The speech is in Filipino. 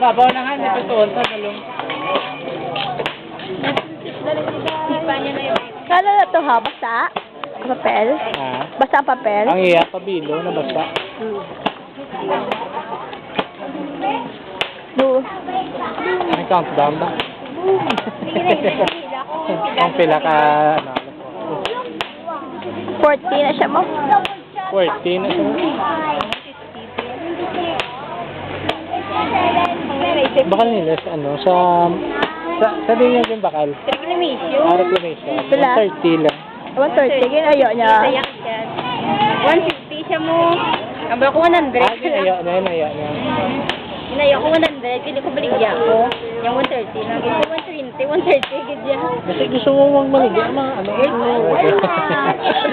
babaw na nga, may pagtuon sa dalong. Kala na to ha? Basta? Papel? Ha? Basta ang papel? Ang iya, pabilo na basta. No. May countdown ba? Ang pila ka, ano, 40 na siya mo. 14 na siya. Bakal nila sa ano, sa din yung bakal. Reclamation. Pila? 130 lang. 130. Ginayo niya. 150 siya mo. Ang ko 100. Ah, ginayo na, ginayo na. Inayo ko 100. Hindi ko baligya ko. Yung 130 lang. Ito 120. 130. Gidya. Kasi gusto mo maligyan mga ano.